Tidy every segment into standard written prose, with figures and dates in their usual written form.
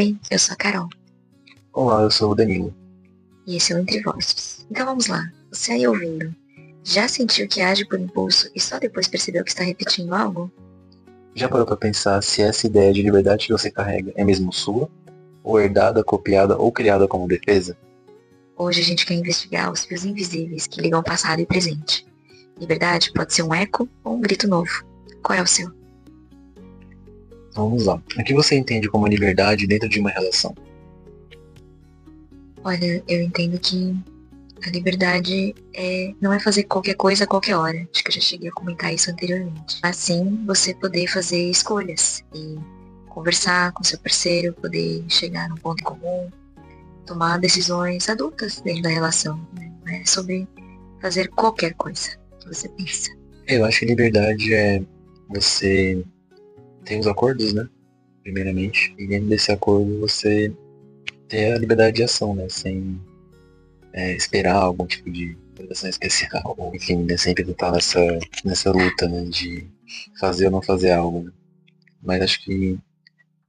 Oi, eu sou a Carol, Olá, eu sou o Danilo. e esse é o Entre Vozes. Então vamos lá, você aí ouvindo, já sentiu que age por impulso e só depois percebeu que está repetindo algo? Já parou pra pensar se essa ideia de liberdade que você carrega é mesmo sua, ou herdada, copiada ou criada como defesa? Hoje a gente quer investigar os fios invisíveis que ligam passado e presente. Liberdade pode ser um eco ou um grito novo. Qual é o seu? Vamos lá. O que você entende como liberdade dentro de uma relação? Olha, eu entendo que a liberdade não é fazer qualquer coisa a qualquer hora. Acho que eu já cheguei a comentar isso anteriormente. Mas sim você poder fazer escolhas e conversar com seu parceiro, poder chegar num ponto comum, tomar decisões adultas dentro da relação. Né? Não é sobre fazer qualquer coisa que você pensa. Eu acho que liberdade é você ter os acordos, né? Primeiramente. E dentro desse acordo você ter a liberdade de ação, né? Sem esperar algum tipo de proteção especial. Ou, enfim, né? Sempre estar nessa luta, né? De fazer ou não fazer algo, né? Mas acho que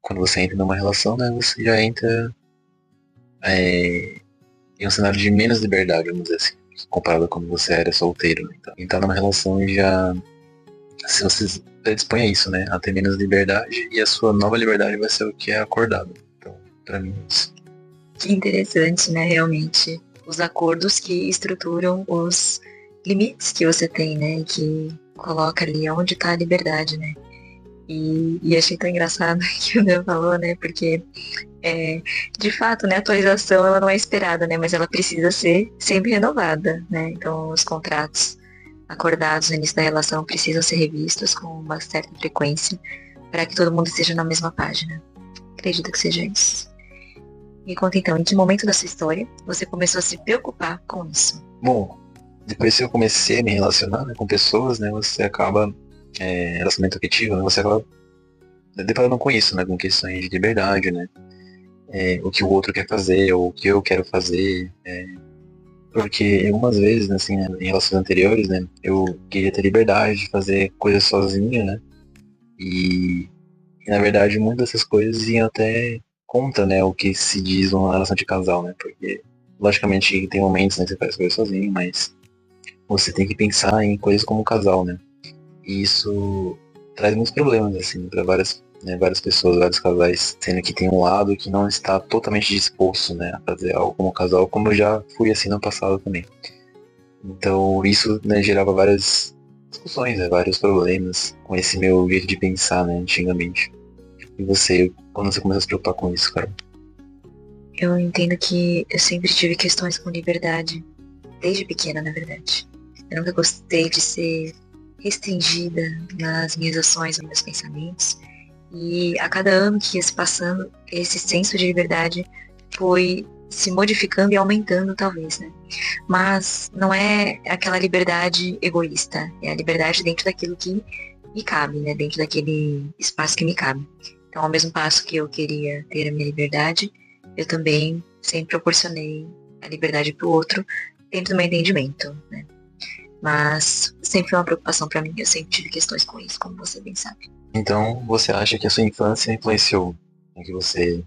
quando você entra numa relação, né? Você já entra em um cenário de menos liberdade, vamos dizer assim, comparado a quando você era solteiro. Né? Então, entrar numa relação já, se você predispõe a isso, né, a ter menos liberdade, e a sua nova liberdade vai ser o que é acordado. Então, pra mim, é isso. Que interessante, né, realmente. Os acordos que estruturam os limites que você tem, né, que coloca ali onde está a liberdade, né. E achei tão engraçado que o Dan falou, né, porque de fato, né, a atualização ela não é esperada, né, mas ela precisa ser sempre renovada, né. Então, os contratos acordados no início da relação precisam ser revistos com uma certa frequência para que todo mundo esteja na mesma página. Acredito que seja isso. Me conta então, em que momento da sua história você começou a se preocupar com isso? Bom, depois que eu comecei a me relacionar, né, com pessoas, né, você acaba, relacionamento afetivo, né, você acaba deparando com isso, né, com questões de liberdade, né, o que o outro quer fazer, ou o que eu quero fazer, porque algumas vezes, né, assim, né, em relações anteriores, né, eu queria ter liberdade de fazer coisas sozinho, né, e, na verdade muitas dessas coisas iam até contra, né, o que se diz uma relação de casal, né, porque logicamente tem momentos, né, que você faz coisas sozinho, mas você tem que pensar em coisas como casal, né, e isso traz muitos problemas, assim, para várias, né, várias pessoas, vários casais, sendo que tem um lado que não está totalmente disposto, né, a fazer algo como casal, como eu já fui assim no passado também. Então isso, né, gerava várias discussões, né, vários problemas com esse meu jeito de pensar, né, antigamente. E você, quando você começou a se preocupar com isso, cara? Eu entendo que eu sempre tive questões com liberdade, desde pequena, na verdade. Eu nunca gostei de ser restringida nas minhas ações, nos meus pensamentos. E a cada ano que ia se passando, esse senso de liberdade foi se modificando e aumentando, talvez, né? Mas não é aquela liberdade egoísta, é a liberdade dentro daquilo que me cabe, né? Dentro daquele espaço que me cabe. Então, ao mesmo passo que eu queria ter a minha liberdade, eu também sempre proporcionei a liberdade para o outro dentro do meu entendimento, né? Mas sempre foi uma preocupação para mim, eu sempre tive questões com isso, como você bem sabe. Então, você acha que a sua infância influenciou no que você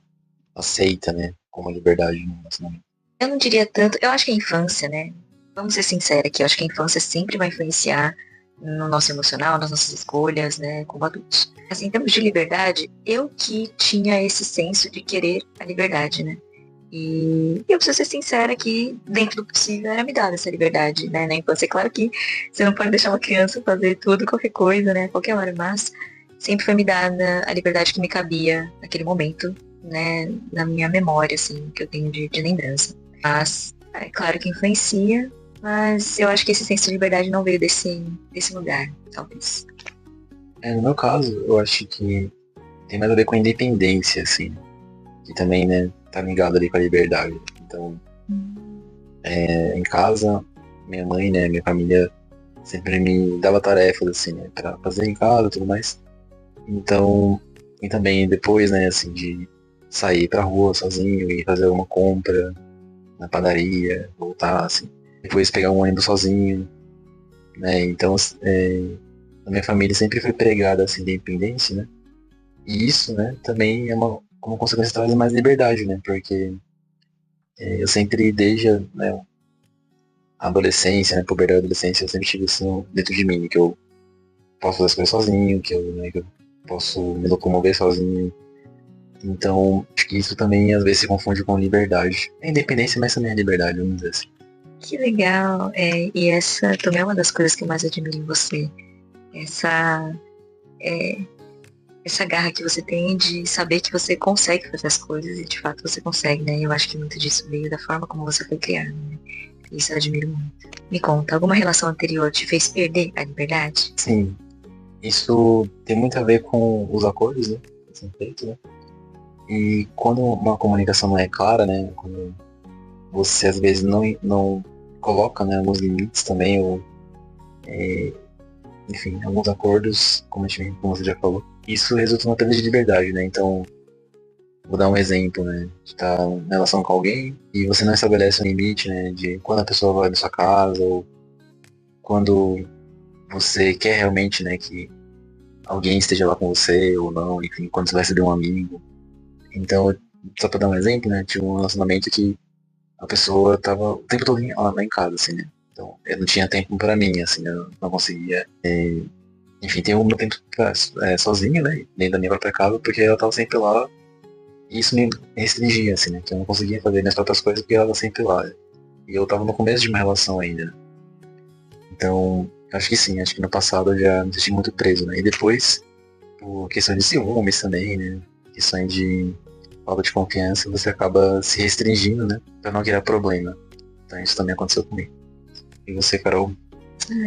aceita, né, como liberdade no relacionamento? Eu não diria tanto, eu acho que a infância, né? Vamos ser sinceros aqui, eu acho que a infância sempre vai influenciar no nosso emocional, nas nossas escolhas, né, como adultos. Assim, em termos de liberdade, eu que tinha esse senso de querer a liberdade, né? E eu preciso ser sincera que, dentro do possível, era me dada essa liberdade, né? Na infância, é claro que você não pode deixar uma criança fazer tudo, qualquer coisa, né? Qualquer hora, mas sempre foi me dada a liberdade que me cabia naquele momento, né? Na minha memória, assim, que eu tenho de lembrança. Mas, é claro que influencia, mas eu acho que esse senso de liberdade não veio desse lugar, talvez. No meu caso, eu acho que tem mais a ver com a independência, assim, que também, né, tá ligado ali com a liberdade. Então, em casa, minha mãe, né, minha família sempre me dava tarefas, assim, né, pra fazer em casa e tudo mais. Então, e também depois, né, assim, de sair pra rua sozinho e fazer alguma compra na padaria, voltar, assim. Depois pegar um ônibus sozinho, né, então, a minha família sempre foi pregada, assim, de independência, né. E isso, né, também é uma como consequência, traz mais liberdade, né? Porque eu sempre, desde né, a adolescência, né, puberdade da adolescência, eu sempre tive isso dentro de mim, que eu posso fazer as coisas sozinho, que eu posso me locomover sozinho. Então, acho que isso também às vezes se confunde com liberdade. É independência, mas também é liberdade, vamos dizer assim. Que legal. E essa também é uma das coisas que eu mais admiro em você. Essa, é, essa garra que você tem de saber que você consegue fazer as coisas e de fato você consegue, né? Eu acho que muito disso veio da forma como você foi criado, né? Isso eu admiro muito. Me conta, alguma relação anterior te fez perder a liberdade? Sim, isso tem muito a ver com os acordos, né? Que são feitos, né? E quando uma comunicação não é clara, né? Quando você às vezes não coloca, né, alguns limites também, ou enfim, alguns acordos, como você já falou, isso resulta numa perda de liberdade, né? Então, vou dar um exemplo, né? De estar em relação com alguém e você não estabelece um limite, né? De quando a pessoa vai na sua casa, ou quando você quer realmente, né, que alguém esteja lá com você ou não, enfim, quando você vai receber um amigo. Então, só pra dar um exemplo, né? Tinha um relacionamento que a pessoa tava o tempo todo lá em casa, assim, né? Então, eu não tinha tempo pra mim, assim, eu não conseguia, enfim, ter o meu tempo sozinho, né? Dentro da minha própria casa, porque ela tava sempre lá. E isso me restringia, assim, né? Que eu não conseguia fazer minhas próprias coisas porque ela tava sempre lá. E eu tava no começo de uma relação ainda. Então, acho que sim, acho que no passado eu já me senti muito preso, né? E depois, por questão de ciúmes também, né? Questões de falta de confiança, você acaba se restringindo, né? Pra não criar problema. Então isso também aconteceu comigo. E você, Carol?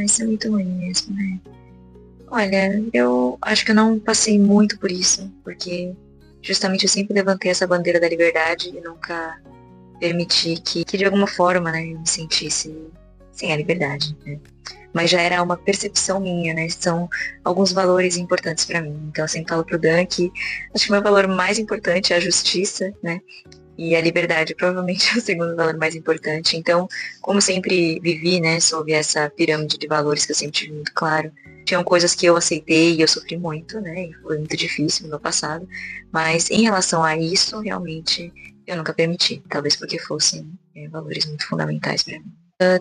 Isso é muito ruim mesmo, né? Olha, eu acho que eu não passei muito por isso, porque justamente eu sempre levantei essa bandeira da liberdade e nunca permiti que de alguma forma, né, eu me sentisse sem a liberdade, né? Mas já era uma percepção minha, né? São alguns valores importantes para mim. Então eu sempre falo pro Dan que acho que o meu valor mais importante é a justiça, né? E a liberdade provavelmente é o segundo valor mais importante. Então, como sempre vivi, né, sob essa pirâmide de valores que eu sempre tive muito claro, tinham coisas que eu aceitei e eu sofri muito, né, e foi muito difícil no meu passado. Mas em relação a isso, realmente, eu nunca permiti. Talvez porque fossem valores muito fundamentais para mim.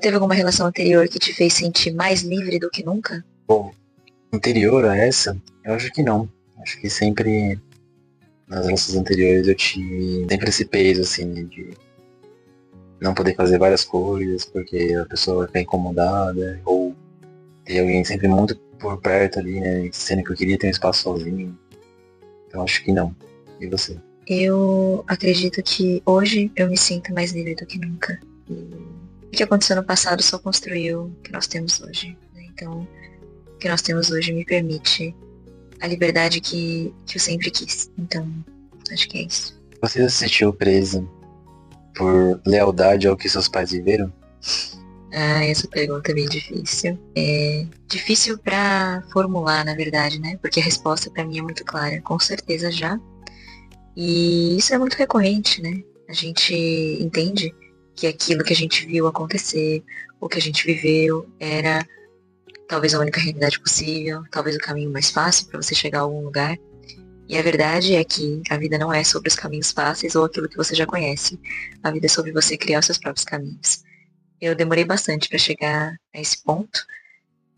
Teve alguma relação anterior que te fez sentir mais livre do que nunca? Bom, anterior a essa, eu acho que não. Acho que sempre, nas relações anteriores, eu tive sempre esse peso, assim, né, de não poder fazer várias coisas porque a pessoa vai ficar incomodada, ou ter alguém sempre muito por perto ali, né, sendo que eu queria ter um espaço sozinho. Então acho que não. E você? Eu acredito que hoje eu me sinto mais livre do que nunca. E o que aconteceu no passado só construiu o que nós temos hoje, né? Então, o que nós temos hoje me permite a liberdade que eu sempre quis. Então, acho que é isso. Você se sentiu presa por lealdade ao que seus pais viveram? Essa pergunta é bem difícil. É difícil pra formular, na verdade, né? Porque a resposta pra mim é muito clara. Com certeza já. E isso é muito recorrente, né? A gente entende que aquilo que a gente viu acontecer, o que a gente viveu, era talvez a única realidade possível, talvez o caminho mais fácil para você chegar a algum lugar. E a verdade é que a vida não é sobre os caminhos fáceis ou aquilo que você já conhece. A vida é sobre você criar os seus próprios caminhos. Eu demorei bastante para chegar a esse ponto.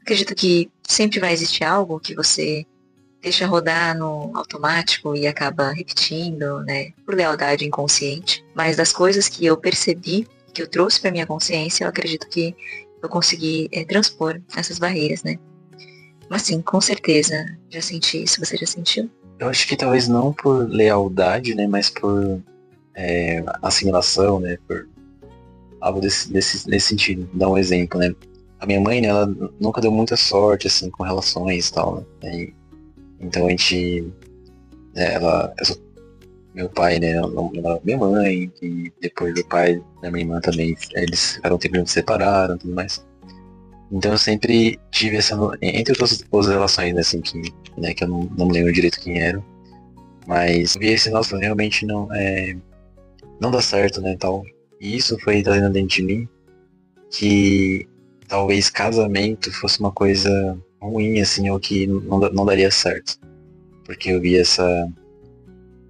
Acredito que sempre vai existir algo que você deixa rodar no automático e acaba repetindo, né, por lealdade inconsciente. Mas das coisas que eu percebi, que eu trouxe para minha consciência, eu acredito que eu consegui transpor essas barreiras, né? Mas sim, com certeza, já senti isso. Você já sentiu? Eu acho que talvez não por lealdade, né, mas por assimilação, né, por algo nesse sentido. Vou dar um exemplo, né. A minha mãe, né, ela nunca deu muita sorte, assim, com relações e tal, né. Então a gente, meu pai, né, namorava minha mãe, e depois o pai da minha irmã também, eles ficaram um tempo juntos, se separaram e tudo mais. Então eu sempre tive essa, entre outras relações, né, assim, que eu não me lembro direito quem era, mas eu vi esse, nossa, realmente não dá certo, né, tal. E isso foi trazendo dentro de mim que talvez casamento fosse uma coisa ruim, assim, ou que não daria certo. Porque eu vi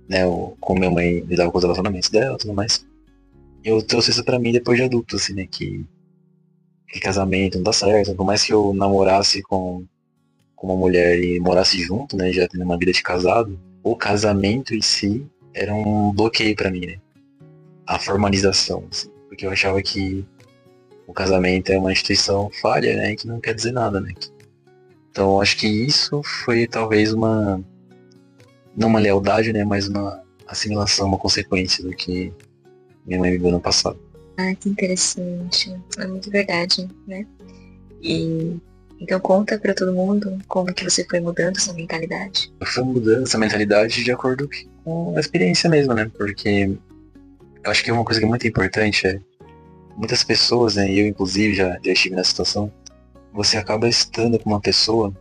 né, como minha mãe lidava com os relacionamentos dela e tudo mais. Eu trouxe isso pra mim depois de adulto, assim, né, que casamento não dá certo. Por mais que eu namorasse com uma mulher e morasse junto, né, já tendo uma vida de casado, o casamento em si era um bloqueio pra mim, né? A formalização, assim, porque eu achava que o casamento é uma instituição falha, né, que não quer dizer nada, né? Então eu acho que isso foi talvez não uma lealdade, né, mas uma assimilação, uma consequência do que minha mãe viveu no passado. Ah, que interessante. É muito verdade, né? E então conta pra todo mundo como que você foi mudando sua mentalidade. Eu fui mudando essa mentalidade de acordo com a experiência mesmo, né? Porque eu acho que uma coisa que é muito importante é muitas pessoas, né, e eu inclusive já estive nessa situação, você acaba estando com uma pessoa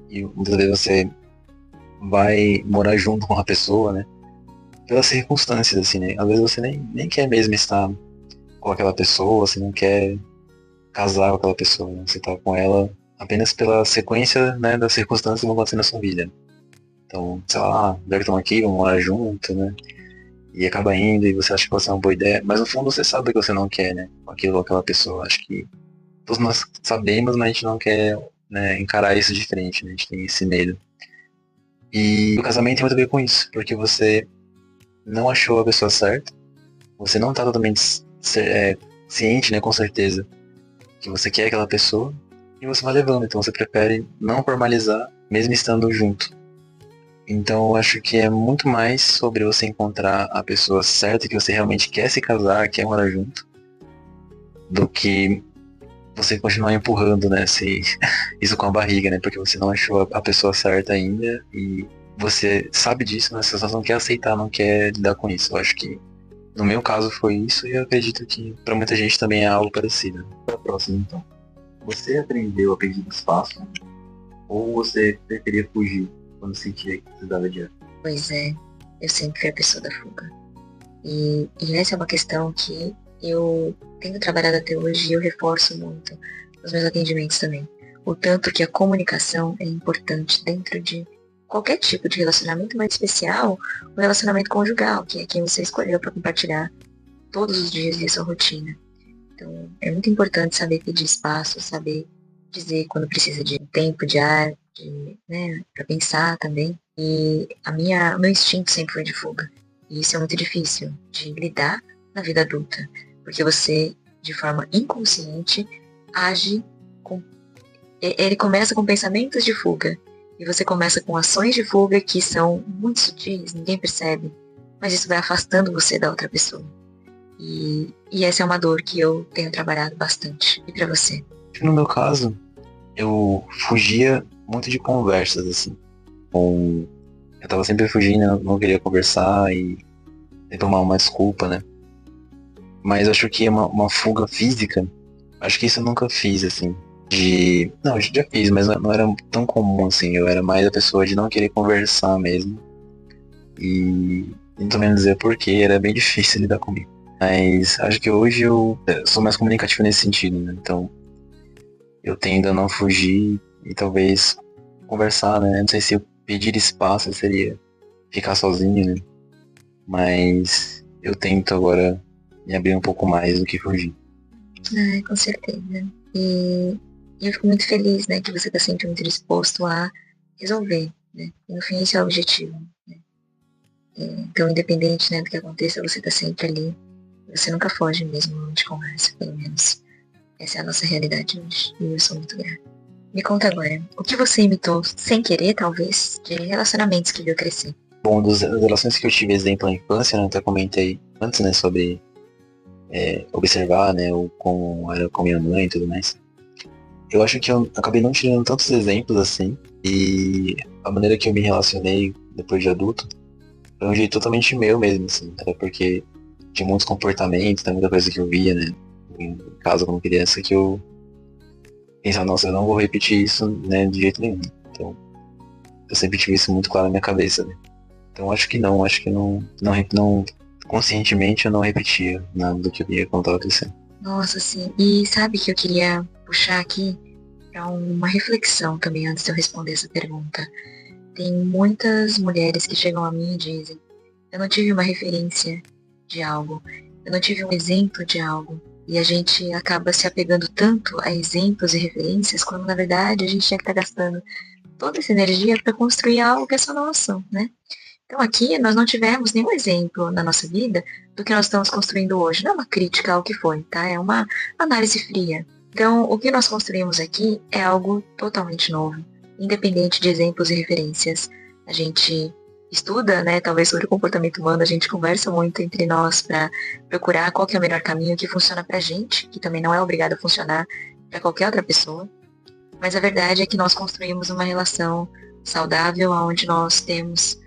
e muitas vezes você vai morar junto com uma pessoa, né? Pelas circunstâncias, assim, né? Às vezes você nem quer mesmo estar com aquela pessoa, você não quer casar com aquela pessoa, né? Você tá com ela apenas pela sequência, né, das circunstâncias que vão acontecer na sua vida. Então, sei lá, já que estão aqui, vamos morar junto, né? E acaba indo e você acha que você é uma boa ideia, mas no fundo você sabe que você não quer, né? Aquilo, aquela pessoa. Acho que todos nós sabemos, mas a gente não quer, né, encarar isso de frente, né? A gente tem esse medo. E o casamento tem muito a ver com isso, porque você não achou a pessoa certa, você não tá totalmente ciente, né, com certeza, que você quer aquela pessoa, e você vai levando, então você prefere não formalizar, mesmo estando junto. Então eu acho que é muito mais sobre você encontrar a pessoa certa, que você realmente quer se casar, quer morar junto, do que você continuar empurrando, né, isso com a barriga, né, porque você não achou a pessoa certa ainda, e você sabe disso, mas você só não quer aceitar, não quer lidar com isso. Eu acho que no meu caso foi isso, e eu acredito que para muita gente também é algo parecido. Para a próxima, então. Você aprendeu a pedir espaço ou você preferia fugir quando sentia que precisava de ar? Pois é, eu sempre fui a pessoa da fuga. E essa é uma questão que eu tenho trabalhado até hoje e eu reforço muito nos meus atendimentos também. O tanto que a comunicação é importante dentro de qualquer tipo de relacionamento, mas especial o relacionamento conjugal, que é quem você escolheu para compartilhar todos os dias de sua rotina. Então, é muito importante saber pedir espaço, saber dizer quando precisa de tempo, de ar, né, para pensar também. E o meu instinto sempre foi de fuga. E isso é muito difícil de lidar na vida adulta, porque você, de forma inconsciente, age com... Ele começa com pensamentos de fuga, e você começa com ações de fuga que são muito sutis, ninguém percebe, mas isso vai afastando você da outra pessoa. E essa é uma dor que eu tenho trabalhado bastante. E pra você? No meu caso, eu fugia muito de conversas, assim. Eu tava sempre fugindo, não queria conversar e tomar uma desculpa, né? Mas acho que uma fuga física, acho que isso eu nunca fiz, assim. Não, eu já fiz, mas não era tão comum, assim. Eu era mais a pessoa de não querer conversar mesmo. E não também dizer porquê, era bem difícil lidar comigo. Mas acho que hoje eu sou mais comunicativo nesse sentido, né? Então eu tendo a não fugir e talvez conversar, né? Não sei se eu pedir espaço seria ficar sozinho, né? Mas eu tento agora me abrir um pouco mais do que fugir. Com certeza. E eu fico muito feliz, né, que você está sempre muito disposto a resolver, né? E no fim esse é o objetivo, né? Então, independente, né, do que aconteça, você está sempre ali. Você nunca foge mesmo de conversa, pelo menos. Essa é a nossa realidade hoje. E eu sou muito grata. Me conta agora, o que você imitou, sem querer, talvez, de relacionamentos que viu crescer? Bom, das relações que eu tive exemplo na infância, né, eu até comentei antes, né, sobre observar, né, como era com minha mãe e tudo mais. Eu acho que eu acabei não tirando tantos exemplos assim, e a maneira que eu me relacionei depois de adulto foi um jeito totalmente meu mesmo, assim, até porque tinha muitos comportamentos, muita coisa que eu via, né, em casa como criança, que eu pensava, nossa, eu não vou repetir isso, né, de jeito nenhum. Então, eu sempre tive isso muito claro na minha cabeça, né. Então acho que não conscientemente eu não repetia nada do que eu via quando tava crescendo. Nossa, sim. E sabe que eu queria puxar aqui para uma reflexão também antes de eu responder essa pergunta. Tem muitas mulheres que chegam a mim e dizem, eu não tive uma referência de algo, eu não tive um exemplo de algo. E a gente acaba se apegando tanto a exemplos e referências, quando na verdade a gente tinha que estar gastando toda essa energia para construir algo que é só nosso, né? Então aqui nós não tivemos nenhum exemplo na nossa vida do que nós estamos construindo hoje. Não é uma crítica ao que foi, tá? É uma análise fria. Então o que nós construímos aqui é algo totalmente novo, independente de exemplos e referências. A gente estuda, né, talvez sobre o comportamento humano, a gente conversa muito entre nós para procurar qual que é o melhor caminho que funciona pra gente, que também não é obrigado a funcionar para qualquer outra pessoa. Mas a verdade é que nós construímos uma relação saudável, onde nós temos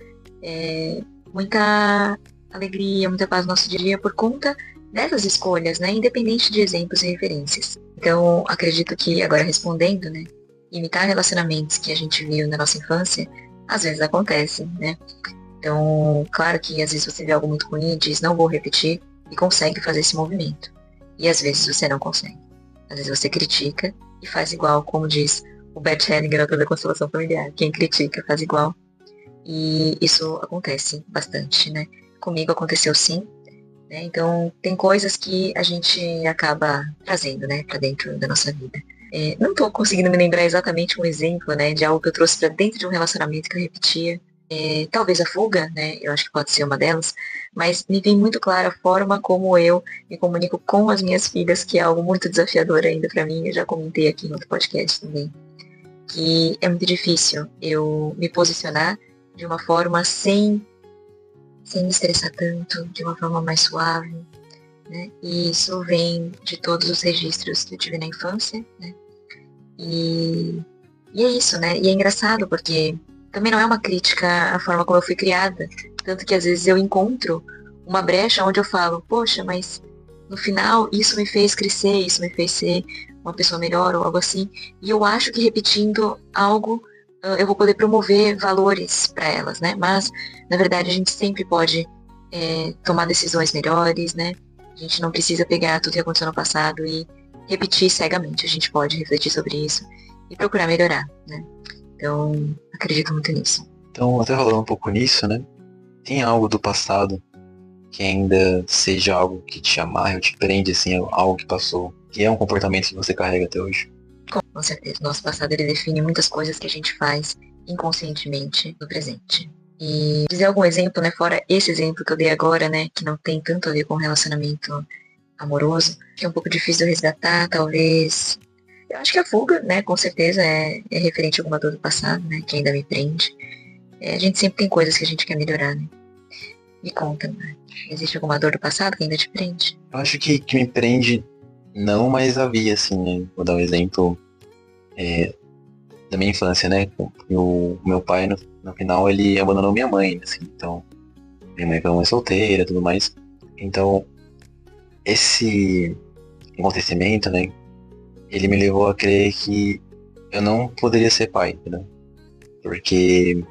muita alegria, muita paz no nosso dia a dia por conta dessas escolhas, né, independente de exemplos e referências. Então, acredito que, agora respondendo, né, imitar relacionamentos que a gente viu na nossa infância, às vezes acontece, né. Então, claro que às vezes você vê algo muito ruim e diz, não vou repetir, e consegue fazer esse movimento. E às vezes você não consegue. Às vezes você critica e faz igual, como diz o Bert Hellinger, autor da Constelação Familiar. Quem critica faz igual. E isso acontece bastante, né? Comigo aconteceu sim, né? Então, tem coisas que a gente acaba trazendo, né, pra dentro da nossa vida. Não tô conseguindo me lembrar exatamente um exemplo, né, de algo que eu trouxe pra dentro de um relacionamento que eu repetia. Talvez a fuga, né, eu acho que pode ser uma delas, mas me vem muito clara a forma como eu me comunico com as minhas filhas, que é algo muito desafiador ainda pra mim, eu já comentei aqui no outro podcast também, que é muito difícil eu me posicionar de uma forma sem me estressar tanto, de uma forma mais suave, né? E isso vem de todos os registros que eu tive na infância, né? E é isso, né? E é engraçado porque também não é uma crítica à forma como eu fui criada, tanto que às vezes eu encontro uma brecha onde eu falo, poxa, mas no final isso me fez crescer, isso me fez ser uma pessoa melhor ou algo assim, e eu acho que repetindo algo eu vou poder promover valores para elas, né? Mas, na verdade, a gente sempre pode tomar decisões melhores, né? A gente não precisa pegar tudo que aconteceu no passado e repetir cegamente. A gente pode refletir sobre isso e procurar melhorar, né? Então, acredito muito nisso. Então, até falando um pouco nisso, né? Tem algo do passado que ainda seja algo que te amarre ou te prende, assim, algo que passou, que é um comportamento que você carrega até hoje? Com certeza, nosso passado ele define muitas coisas que a gente faz inconscientemente no presente. E dizer algum exemplo, né, fora esse exemplo que eu dei agora, né, que não tem tanto a ver com relacionamento amoroso, que é um pouco difícil de resgatar, talvez. Eu acho que a fuga, né, com certeza é referente a alguma dor do passado, né, que ainda me prende. A gente sempre tem coisas que a gente quer melhorar, né. Me conta, né? Existe alguma dor do passado que ainda te prende? Eu acho que me prende, não, mas havia, assim, né? Vou dar um exemplo da minha infância, né? O meu pai, no final, ele abandonou minha mãe, assim, então, minha mãe foi uma mãe solteira e tudo mais. Então, esse acontecimento, né? Ele me levou a crer que eu não poderia ser pai, entendeu? Porque,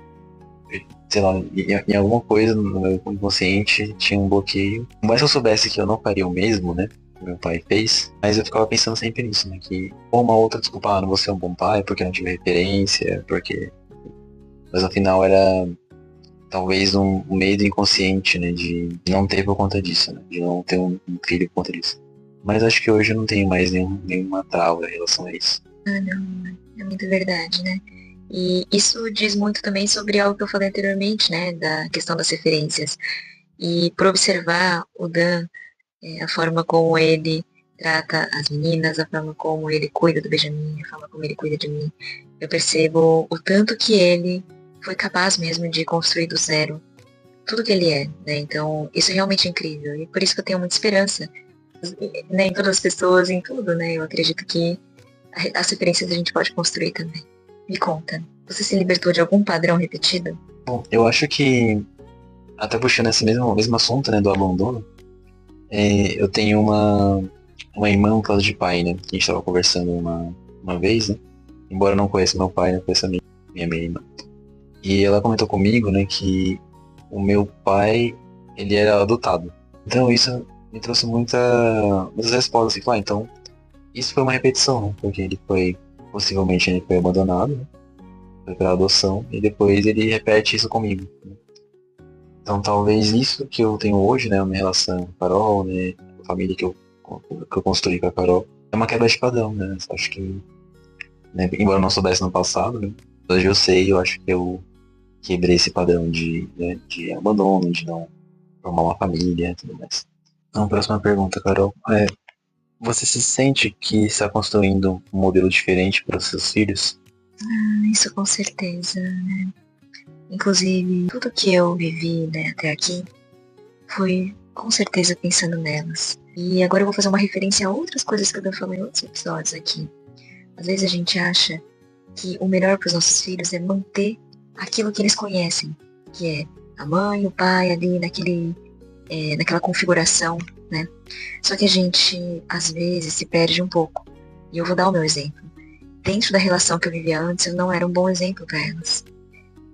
sei lá, em alguma coisa no meu inconsciente tinha um bloqueio. Por mais que eu soubesse que eu não faria o mesmo, né? Que meu pai fez, mas eu ficava pensando sempre nisso, né? Que ou uma outra desculpa, não vou ser um bom pai porque não tive referência, porque. Mas afinal era talvez um medo inconsciente, né? De não ter por conta disso, né? De não ter um filho por conta disso. Mas acho que hoje eu não tenho mais nenhuma trava em relação a isso. Ah, não, é muito verdade, né? E isso diz muito também sobre algo que eu falei anteriormente, né? Da questão das referências. E por observar o Dan, a forma como ele trata as meninas, a forma como ele cuida do Benjamin, a forma como ele cuida de mim, eu percebo o tanto que ele foi capaz mesmo de construir do zero tudo que ele é, né? Então, isso é realmente incrível. E por isso que eu tenho muita esperança, né, em todas as pessoas, em tudo, né? Eu acredito que as referências a gente pode construir também. Me conta, você se libertou de algum padrão repetido? Bom, eu acho que, até puxando esse mesmo assunto, né, do abandono, eu tenho uma irmã no caso de pai, né, que a gente estava conversando uma vez, né, embora eu não conheça meu pai, não conheça minha irmã. E ela comentou comigo, né, que o meu pai, ele era adotado. Então isso me trouxe muitas respostas, assim, então isso foi uma repetição, né, porque possivelmente ele foi abandonado, né, foi pela adoção, e depois ele repete isso comigo, né? Então talvez isso que eu tenho hoje, né, uma relação com a Carol, né, a família que eu construí com a Carol, é uma quebra de padrão, né? Acho que, né, embora eu não soubesse no passado, né, hoje eu sei, eu acho que eu quebrei esse padrão de, né, de abandono, de não formar uma família e tudo mais. Então, próxima pergunta, Carol. Você se sente que está construindo um modelo diferente para os seus filhos? Isso com certeza. Inclusive, tudo que eu vivi, né, até aqui foi com certeza pensando nelas. E agora eu vou fazer uma referência a outras coisas que eu falei em outros episódios aqui. Às vezes a gente acha que o melhor para os nossos filhos é manter aquilo que eles conhecem, que é a mãe, o pai ali naquela configuração, né? Só que a gente, às vezes, se perde um pouco. E eu vou dar o meu exemplo. Dentro da relação que eu vivia antes, eu não era um bom exemplo para elas.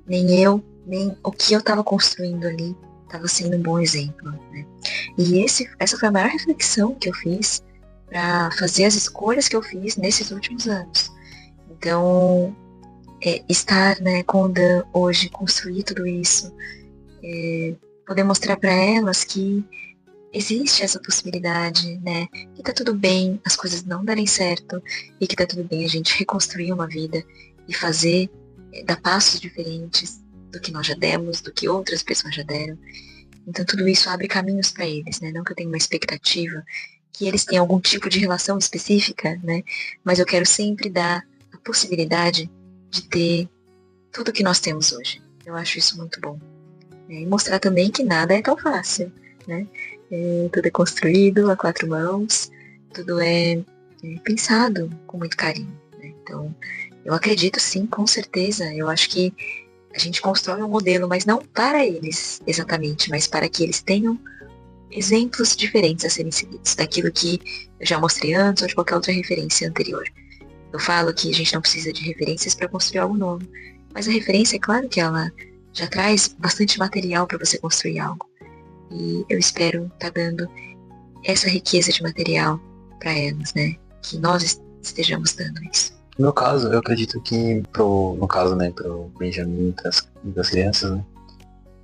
Nem eu, nem o que eu estava construindo ali estava sendo um bom exemplo, né? E essa foi a maior reflexão que eu fiz para fazer as escolhas que eu fiz nesses últimos anos. Então, estar, né, com o Dan hoje, construir tudo isso, poder mostrar para elas que existe essa possibilidade, né, que tá tudo bem as coisas não darem certo e que tá tudo bem a gente reconstruir uma vida e fazer, dar passos diferentes do que nós já demos, do que outras pessoas já deram. Então tudo isso abre caminhos para eles, né, não que eu tenha uma expectativa que eles tenham algum tipo de relação específica, né, mas eu quero sempre dar a possibilidade de ter tudo que nós temos hoje. Eu acho isso muito bom. E mostrar também que nada é tão fácil, né? Tudo é construído a 4 mãos, tudo é pensado com muito carinho, né? Então, eu acredito sim, com certeza. Eu acho que a gente constrói um modelo, mas não para eles exatamente, mas para que eles tenham exemplos diferentes a serem seguidos, daquilo que eu já mostrei antes ou de qualquer outra referência anterior. Eu falo que a gente não precisa de referências para construir algo novo, mas a referência, é claro que ela já traz bastante material para você construir algo. E eu espero estar dando essa riqueza de material para elas, né? Que nós estejamos dando isso. No meu caso, eu acredito que no caso, né, pro Benjamin e das crianças, né,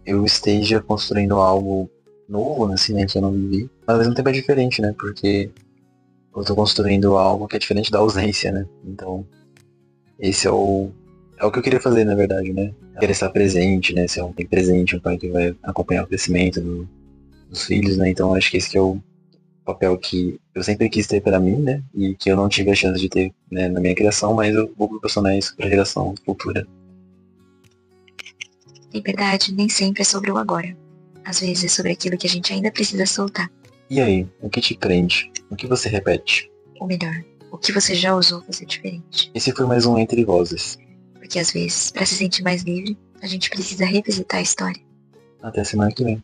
eu esteja construindo algo novo, assim, né, que eu não vivi. Mas ao mesmo tempo é diferente, né, porque eu tô construindo algo que é diferente da ausência, né. Então, esse é o que eu queria fazer, na verdade, né. Eu querer estar presente, né, ser um pai presente, um pai que vai acompanhar o crescimento dos filhos, né. Então, acho que esse que é o papel que eu sempre quis ter para mim, né, e que eu não tive a chance de ter, né, na minha criação, mas eu vou proporcionar isso para a geração futura. Liberdade nem sempre é sobre o agora. Às vezes é sobre aquilo que a gente ainda precisa soltar. E aí, o que te prende? O que você repete? Ou melhor, o que você já usou fazer diferente. Esse foi mais um Entre Vozes. Porque às vezes, para se sentir mais livre, a gente precisa revisitar a história. Até semana que vem.